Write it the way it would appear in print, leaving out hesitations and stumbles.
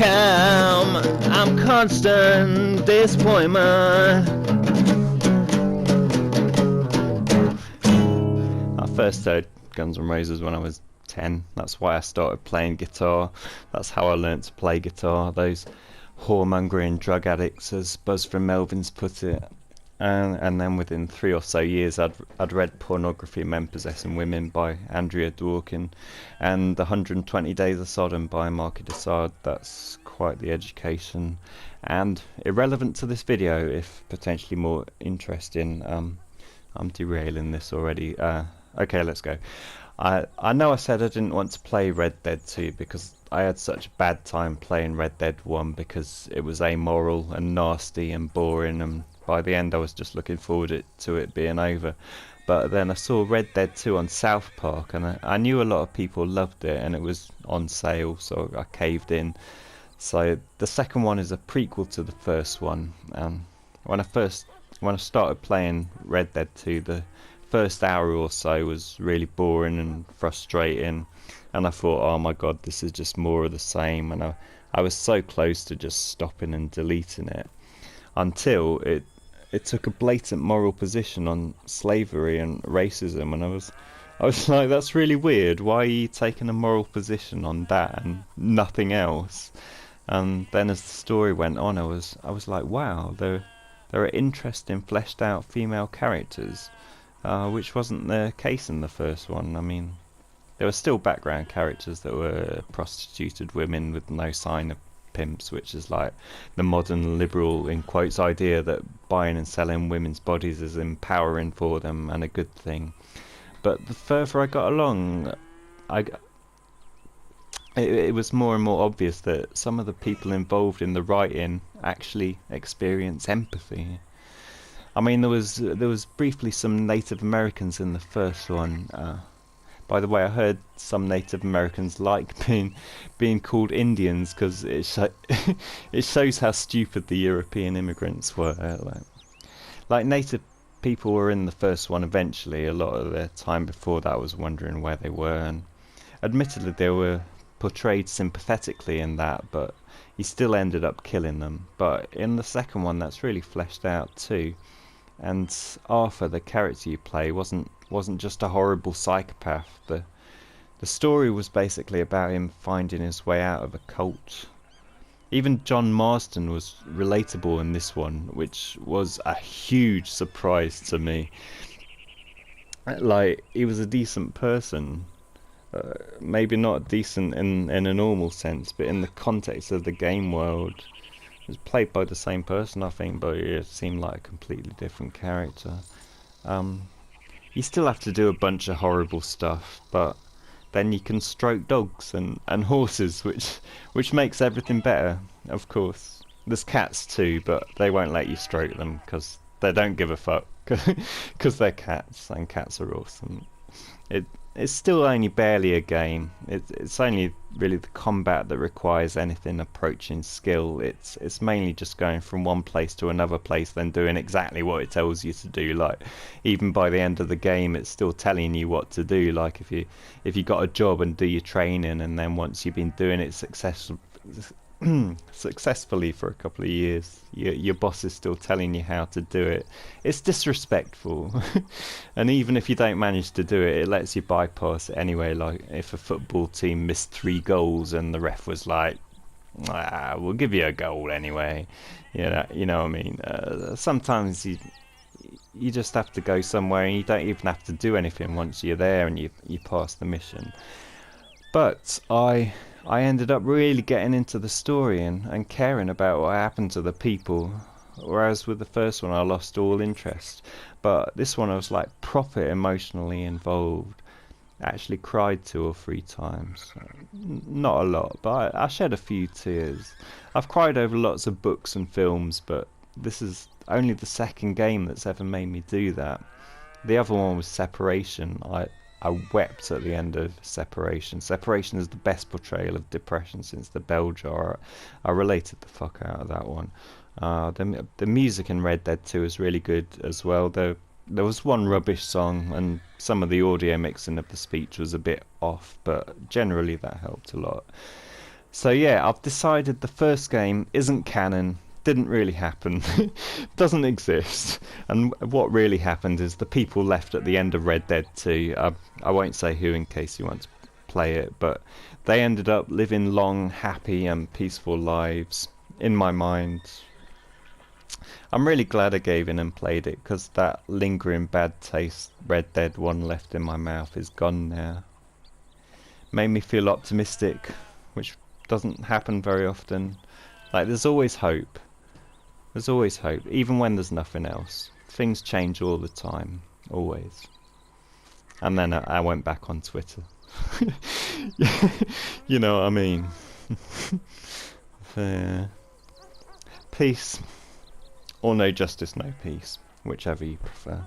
outcome. I'm constant disappointment. I first heard Guns N' Roses when I was 10. That's why I started playing guitar. That's how I learnt to play guitar. Those whoremongering drug addicts, as Buzz from Melvins put it. And then within 3 or so years, I'd read Pornography of Men Possessing Women by Andrea Dworkin and 120 Days of Sodom by Marquis de Sade. That's quite the education, and irrelevant to this video, if potentially more interesting. I'm derailing this already. Okay, let's go. I know I said I didn't want to play Red Dead 2 because I had such a bad time playing Red Dead 1 because it was amoral and nasty and boring, and by the end I was just looking forward to it being over. But then I saw Red Dead 2 on South Park, and I knew a lot of people loved it, and it was on sale, so I caved in. So the second one is a prequel to the first one. When I started playing Red Dead 2, the first hour or so was really boring and frustrating, and I thought, oh my god, this is just more of the same, and I was so close to just stopping and deleting it, until it took a blatant moral position on slavery and racism, and I was like, that's really weird. Why are you taking a moral position on that and nothing else? And then as the story went on, I was like, wow, there are interesting fleshed out female characters, which wasn't the case in the first one. I mean, there were still background characters that were prostituted women with no sign of pimps, which is like the modern liberal, in quotes, idea that buying and selling women's bodies is empowering for them and a good thing. But the further I got along, it was more and more obvious that some of the people involved in the writing actually experience empathy. I mean, there was briefly some Native Americans in the first one. By the way, I heard some Native Americans like being called Indians because it shows how stupid the European immigrants were. Like Native people were in the first one eventually. A lot of their time before that was wondering where they were, and admittedly they were portrayed sympathetically in that, but he still ended up killing them. But in the second one, that's really fleshed out too. And Arthur, the character you play, wasn't just a horrible psychopath. The story was basically about him finding his way out of a cult. Even John Marston was relatable in this one, which was a huge surprise to me. Like, he was a decent person. Maybe not decent in a normal sense, but in the context of the game world. It was played by the same person, I think, but it seemed like a completely different character. You still have to do a bunch of horrible stuff, but then you can stroke dogs and horses, which makes everything better, of course. There's cats too, but they won't let you stroke them because they don't give a fuck, because they're cats, and cats are awesome. It's still only barely a game. It's only really the combat that requires anything approaching skill. It's mainly just going from one place to another place, then doing exactly what it tells you to do. Like, even by the end of the game, it's still telling you what to do. Like, if you got a job and do your training, and then once you've been doing it successfully for a couple of years, your boss is still telling you how to do it. It's disrespectful. And even if you don't manage to do it, it lets you bypass it anyway. Like, if a football team missed 3 goals and the ref was like, we'll give you a goal anyway, you know what I mean. Sometimes you just have to go somewhere and you don't even have to do anything once you're there and you pass the mission. But I ended up really getting into the story and caring about what happened to the people, whereas with the first one I lost all interest. But this one I was like proper emotionally involved. I actually cried 2 or 3 times. Not a lot, but I shed a few tears. I've cried over lots of books and films, but this is only the second game that's ever made me do that. The other one was Separation. I wept at the end of Separation. Separation is the best portrayal of depression since The Bell Jar. I related the fuck out of that one. The music in Red Dead 2 is really good as well. There was one rubbish song, and some of the audio mixing of the speech was a bit off, but generally that helped a lot. So yeah, I've decided the first game isn't canon, didn't really happen, doesn't exist. And what really happened is the people left at the end of Red Dead 2, I won't say who in case you want to play it, but they ended up living long, happy and peaceful lives. In my mind, I'm really glad I gave in and played it, because that lingering bad taste Red Dead 1 left in my mouth is gone now. Made me feel optimistic, which doesn't happen very often. Like, there's always hope. There's always hope, even when there's nothing else. Things change all the time, always. And then I went back on Twitter. You know what I mean? uh, Peace, or no justice, no peace, whichever you prefer.